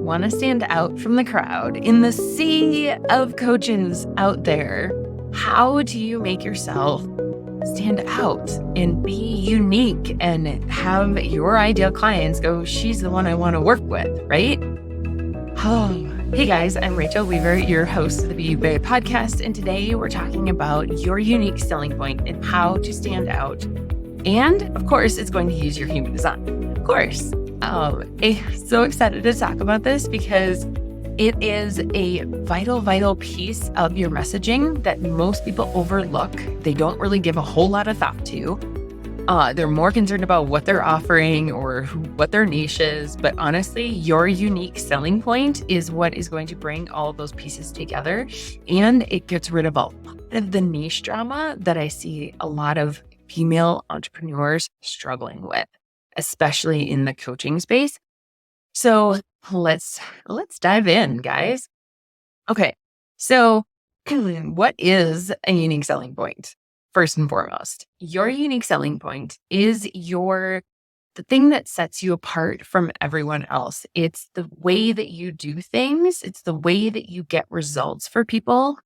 want to stand out from the crowd in the sea of coaches out there, how do you make yourself stand out and be unique and have your ideal clients go, she's the one I want to work with, right? Oh, hey guys, I'm Rachael Weaver, your host of the Be You Babe podcast, and today we're talking about your unique selling point and how to stand out. And of course, it's going to use your human design. Of course. I'm so excited to talk about this because it is a vital piece of your messaging that most people overlook. They don't really give a whole lot of thought to. They're more concerned about what they're offering or what their niche is. But honestly, your unique selling point is what is going to bring all of those pieces together. And it gets rid of a lot of the niche drama that I see a lot of female entrepreneurs struggling with, especially in the coaching space. So let's dive in, guys. Okay, so what is a unique selling point? First and foremost, your unique selling point is the thing that sets you apart from everyone else. It's the way that you do things. It's the way that you get results for people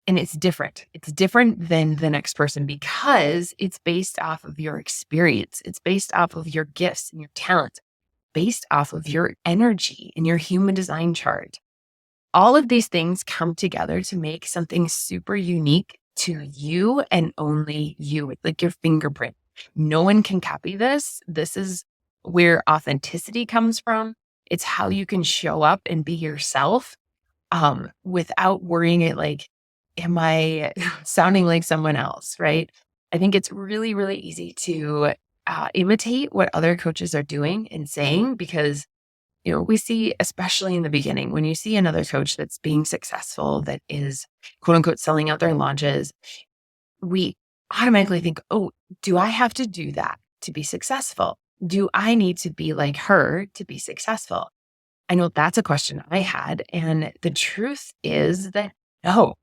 and it's different. It's different than the next person because it's based off of your experience. It's based off of your gifts and your talent, based off of your energy and your human design chart. All of these things come together to make something super unique to you and only you. It's like your fingerprint. No one can copy this. This is where authenticity comes from. It's how you can show up and be yourself without worrying it like, am I sounding like someone else, right? I think it's really, really easy to imitate what other coaches are doing and saying because, we see, especially in the beginning, when you see another coach that's being successful, that is quote unquote selling out their launches, we automatically think, oh, do I have to do that to be successful? Do I need to be like her to be successful? I know that's a question I had. And the truth is that no,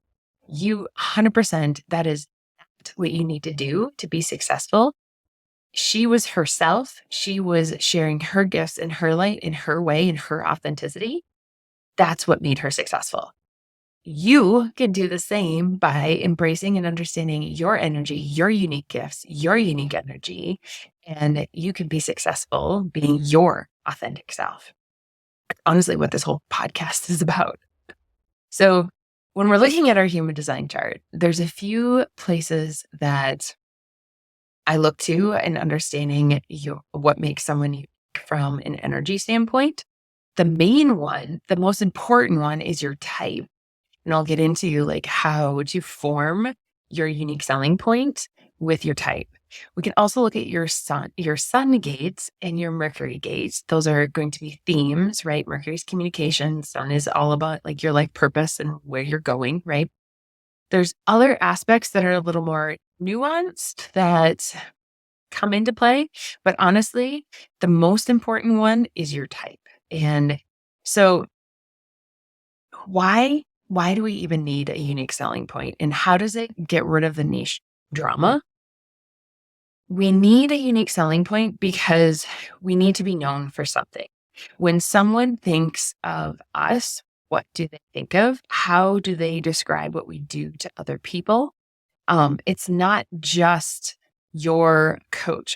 you 100%, that is not what you need to do to be successful. She was herself. She was sharing her gifts and her light in her way, in her authenticity. That's what made her successful. You can do the same by embracing and understanding your energy, your unique gifts, your unique energy, and you can be successful being your authentic self. Honestly, what this whole podcast is about. So when we're looking at our human design chart, there's a few places that I look to in understanding what makes someone unique from an energy standpoint. The main one, the most important one, is your type. And I'll get into like how to form your unique selling point with your type. We can also look at your sun gates and your Mercury gates. Those are going to be themes, right? Mercury's communication. Sun is all about like your life purpose and where you're going, right? There's other aspects that are a little more nuanced that come into play. But honestly, the most important one is your type. And so why do we even need a unique selling point? And how does it get rid of the niche drama? We need a unique selling point because we need to be known for something. When someone thinks of us, what do they think of? How do they describe what we do to other people? It's not just you're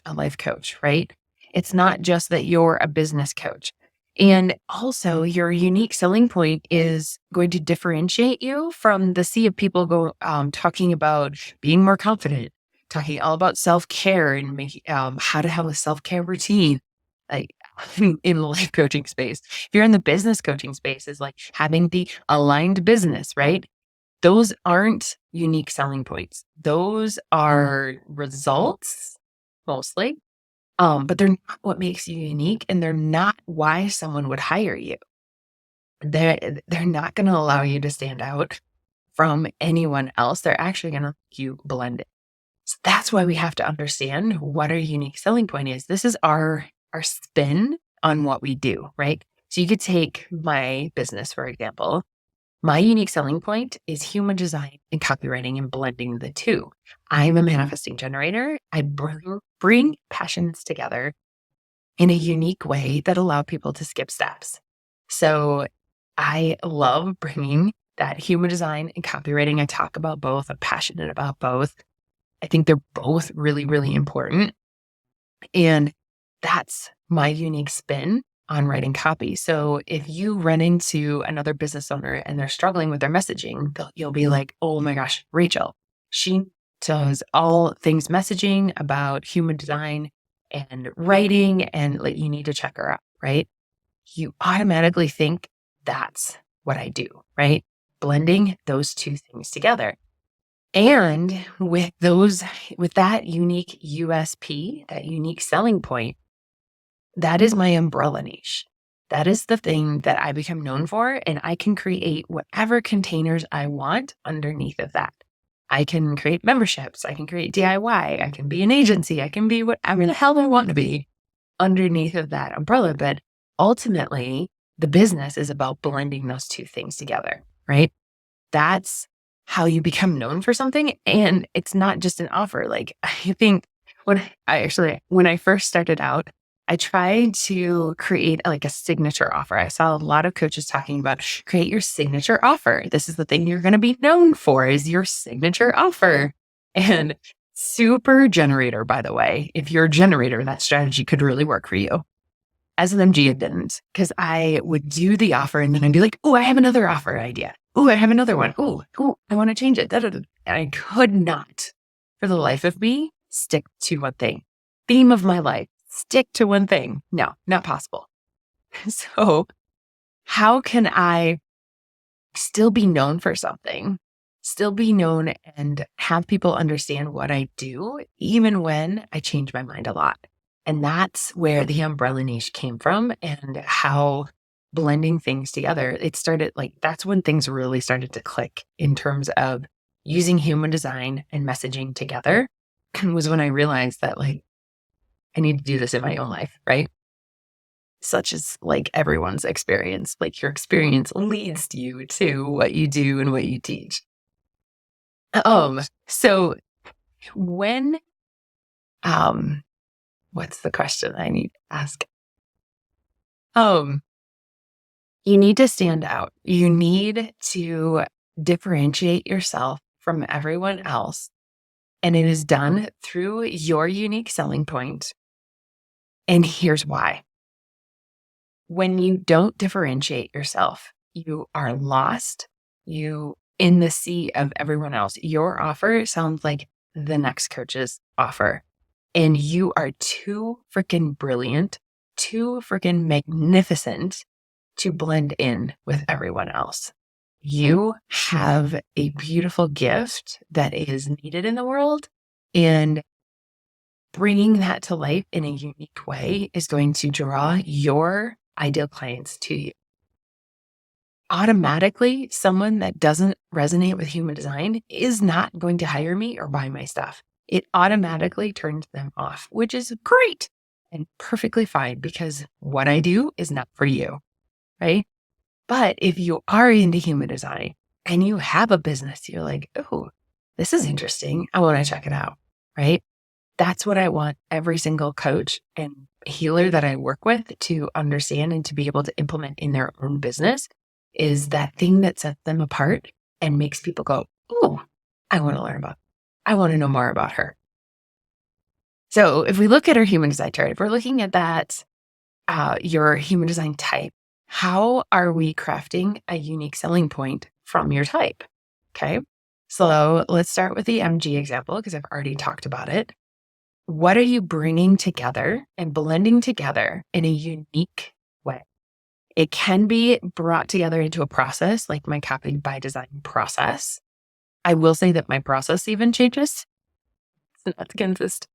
a life coach, right? It's not just that you're a business coach. And also your unique selling point is going to differentiate you from the sea of people talking about being more confident, talking all about self-care and making, how to have a self-care routine. Like in the life coaching space, if you're in the business coaching space, is like having the aligned business, right? Those aren't unique selling points. Those are results mostly, but they're not what makes you unique, and they're not why someone would hire you. They're not going to allow you to stand out from anyone else. They're actually going to make you blend it. So that's why we have to understand what our unique selling point is. This is our spin on what we do, right? So you could take my business, for example. My unique selling point is human design and copywriting and blending the two. I'm a manifesting generator. I bring passions together in a unique way that allow people to skip steps. So I love bringing that human design and copywriting. I talk about both. I'm passionate about both. I think they're both really, really important. And that's my unique spin on writing copy. So if you run into another business owner and they're struggling with their messaging, you'll be like, oh my gosh, Rachael, she does all things messaging about human design and writing, and like, you need to check her out, right? You automatically think that's what I do, right? Blending those two things together. And with that unique USP, that unique selling point, that is my umbrella niche. That is the thing that I become known for, and I can create whatever containers I want underneath of that. I can create memberships. I can create DIY. I can be an agency. I can be whatever the hell I want to be underneath of that umbrella. But ultimately, the business is about blending those two things together, right? That's how you become known for something. And it's not just an offer. Like, I think when I first started out, I tried to create like a signature offer. I saw a lot of coaches talking about create your signature offer. This is the thing you're going to be known for, is your signature offer. And super generator, by the way, if you're a generator, that strategy could really work for you. As an MG, it didn't, because I would do the offer and then I'd be like, oh, I have another offer idea. Oh, I have another one. Oh, I want to change it. And I could not, for the life of me, stick to one thing. Theme of my life, stick to one thing. No, not possible. So how can I still be known for something, still be known and have people understand what I do, even when I change my mind a lot? And that's where the umbrella niche came from, and how blending things together, it started like, that's when things really started to click in terms of using human design and messaging together, was when I realized that like, I need to do this in my own life, right? Such as like everyone's experience, like your experience leads you to what you do and what you teach. So when, what's the question I need to ask? You need to stand out. You need to differentiate yourself from everyone else. And it is done through your unique selling point. And here's why. When you don't differentiate yourself, you are lost. You in the sea of everyone else. Your offer sounds like the next coach's offer. And you are too freaking brilliant, too freaking magnificent to blend in with everyone else. You have a beautiful gift that is needed in the world, and bringing that to life in a unique way is going to draw your ideal clients to you. Automatically, someone that doesn't resonate with human design is not going to hire me or buy my stuff. It automatically turns them off, which is great and perfectly fine, because what I do is not for you, right? But if you are into human design and you have a business, you're like, oh, this is interesting. I want to check it out, right? That's what I want every single coach and healer that I work with to understand and to be able to implement in their own business, is that thing that sets them apart and makes people go, oh, I want to learn about, I want to know more about her. So if we look at our human design chart, if we're looking at that, your human design type, how are we crafting a unique selling point from your type? Okay. So let's start with the MG example, because I've already talked about it. What are you bringing together and blending together in a unique way? It can be brought together into a process, like my copy by design process. I will say that my process even changes. It's not consistent.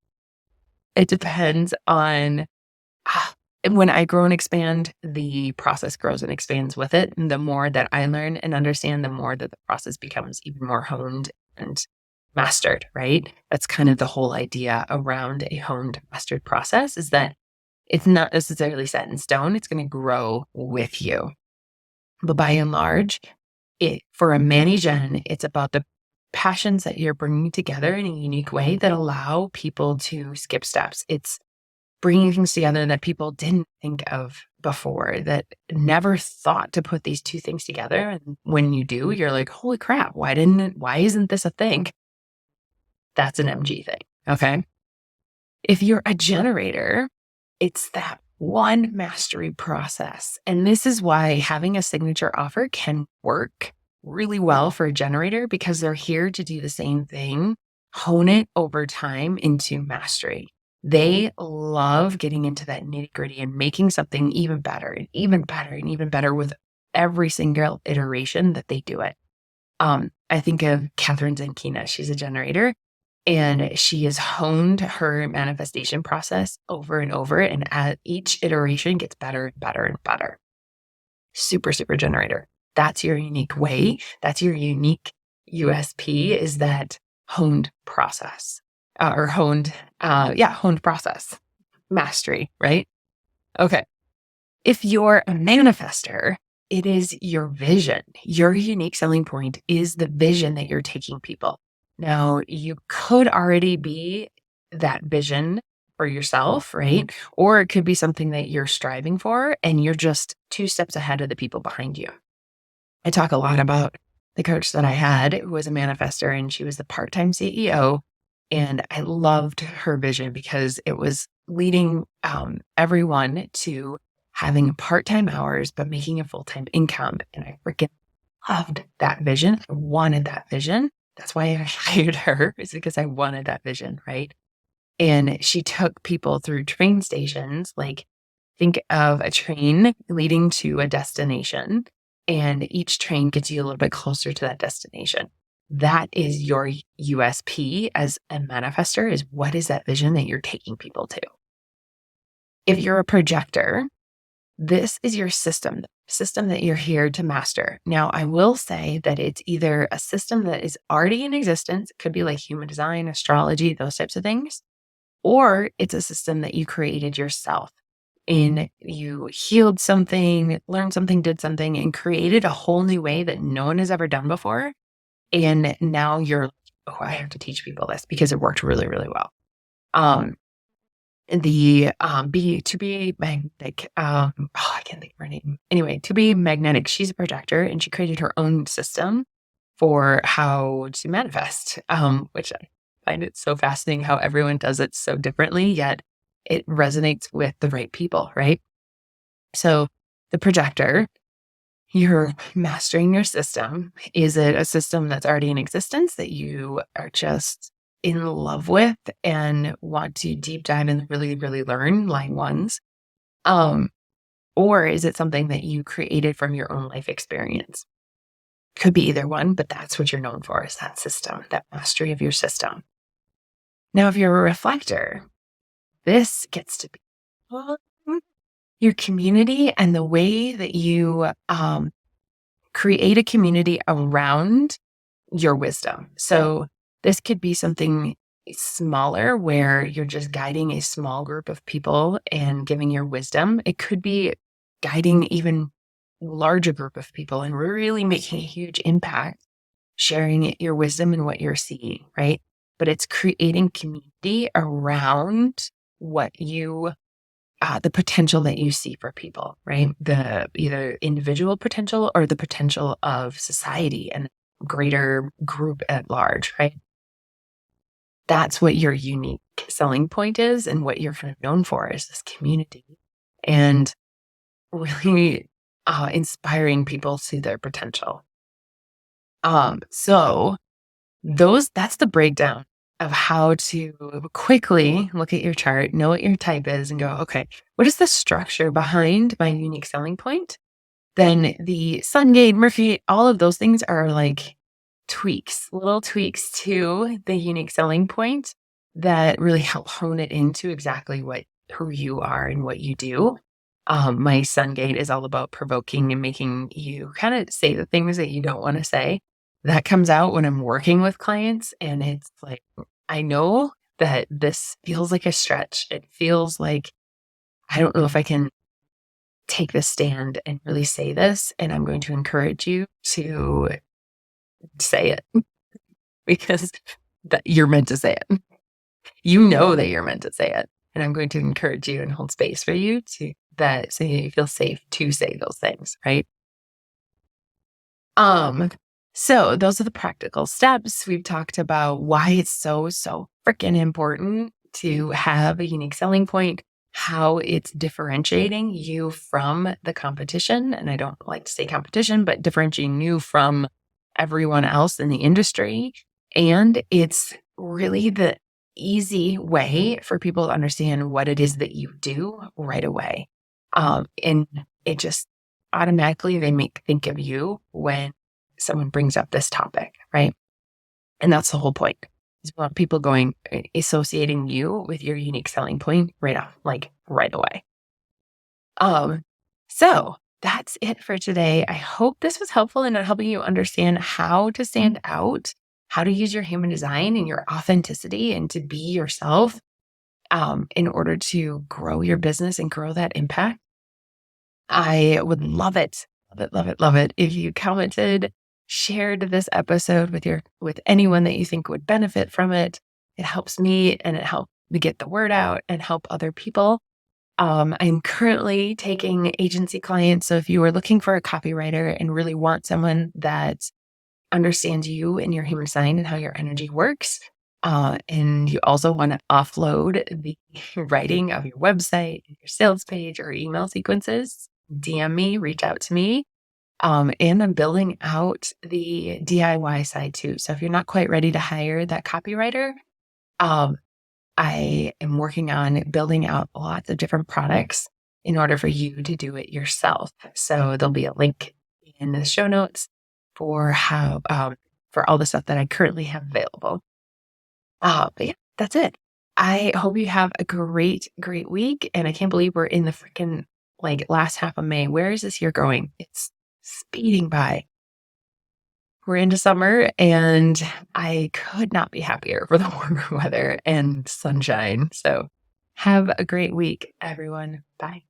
It depends on when I grow and expand, the process grows and expands with it. And the more that I learn and understand, the more that the process becomes even more honed and mastered, right? That's kind of the whole idea around a honed, mastered process, is that it's not necessarily set in stone. It's going to grow with you. But by and large, for a Manny-Gen, it's about the passions that you're bringing together in a unique way that allow people to skip steps. It's bringing things together that people didn't think of before, that never thought to put these two things together. And when you do, you're like, holy crap, why isn't this a thing? That's an MG thing. Okay. If you're a generator, it's that one mastery process. And this is why having a signature offer can work really well for a generator, because they're here to do the same thing, hone it over time into mastery. They love getting into that nitty gritty and making something even better and even better and even better with every single iteration that they do it. I think of Catherine Zankina. She's a generator, and she has honed her manifestation process over and over. And at each iteration gets better and better and better. Super, super generator. That's your unique way. That's your unique USP, is that honed process honed process mastery, right? Okay. If you're a manifester, it is your vision. Your unique selling point is the vision that you're taking people. Now, you could already be that vision for yourself, right? Or it could be something that you're striving for and you're just 2 steps ahead of the people behind you. I talk a lot about the coach that I had, who was a manifester, and she was the part-time CEO. And I loved her vision because it was leading everyone to having part-time hours, but making a full-time income. And I freaking loved that vision. I wanted that vision. That's why I hired her, is because I wanted that vision, right? And she took people through train stations. Like, think of a train leading to a destination, and each train gets you a little bit closer to that destination. That is your USP as a manifester, is what is that vision that you're taking people to? If you're a projector, this is your system that you're here to master. Now, I will say that it's either a system that is already in existence. It could be like human design, astrology, those types of things, or it's a system that you created yourself. And you healed something, learned something, did something, and created a whole new way that no one has ever done before. And now you're, I have to teach people this because it worked really, really well. To be magnetic, I can't think of her name. Anyway, to be magnetic, she's a projector, and she created her own system for how to manifest, which I find it so fascinating how everyone does it so differently, yet it resonates with the right people, right? So the projector, you're mastering your system. Is it a system that's already in existence that you are just in love with and want to deep dive and really, really learn line ones? Or is it something that you created from your own life experience? Could be either one, but that's what you're known for, is that system, that mastery of your system. Now, if you're a reflector, this gets to be your community and the way that you create a community around your wisdom. So this could be something smaller where you're just guiding a small group of people and giving your wisdom. It could be guiding even larger group of people and really making a huge impact, sharing your wisdom and what you're seeing, right? But it's creating community around what you the potential that you see for people, right? The either individual potential or the potential of society and greater group at large, right? That's what your unique selling point is, and what you're kind of known for is this community and really inspiring people to their potential. So that's the breakdown of how to quickly look at your chart, know what your type is, and go, okay, what is the structure behind my unique selling point? Then the sun gate, Murphy, all of those things are like little tweaks to the unique selling point that really help hone it into exactly who you are and what you do. My sun gate is all about provoking and making you kind of say the things that you don't want to say. That comes out when I'm working with clients, and it's like, I know that this feels like a stretch. It feels like, I don't know if I can take this stand and really say this, and I'm going to encourage you to say it because that you're meant to say it. You know that you're meant to say it. And I'm going to encourage you and hold space for you so you feel safe to say those things, right? Um, so those are the practical steps. We've talked about why it's so freaking important to have a unique selling point, how it's differentiating you from the competition. And I don't like to say competition, but differentiating you from everyone else in the industry. And it's really the easy way for people to understand what it is that you do right away. And it just automatically they make think of you when someone brings up this topic, right? And that's the whole point. Is we want people associating you with your unique selling point right off, like right away. So that's it for today. I hope this was helpful in helping you understand how to stand out, how to use your human design and your authenticity and to be yourself in order to grow your business and grow that impact. I would love it, love it if you commented, shared this episode with anyone that you think would benefit from it. It helps me and it helps me get the word out and help other people. I'm currently taking agency clients. So if you are looking for a copywriter and really want someone that understands you and your human design and how your energy works, and you also want to offload the writing of your website, your sales page, or email sequences, DM me, reach out to me. And I'm building out the DIY side too. So if you're not quite ready to hire that copywriter, I am working on building out lots of different products in order for you to do it yourself. So there'll be a link in the show notes for for all the stuff that I currently have available. But yeah, that's it. I hope you have a great, great week. And I can't believe we're in the freaking last half of May. Where is this year going? It's speeding by. We're into summer and I could not be happier for the warmer weather and sunshine. So have a great week, everyone. Bye.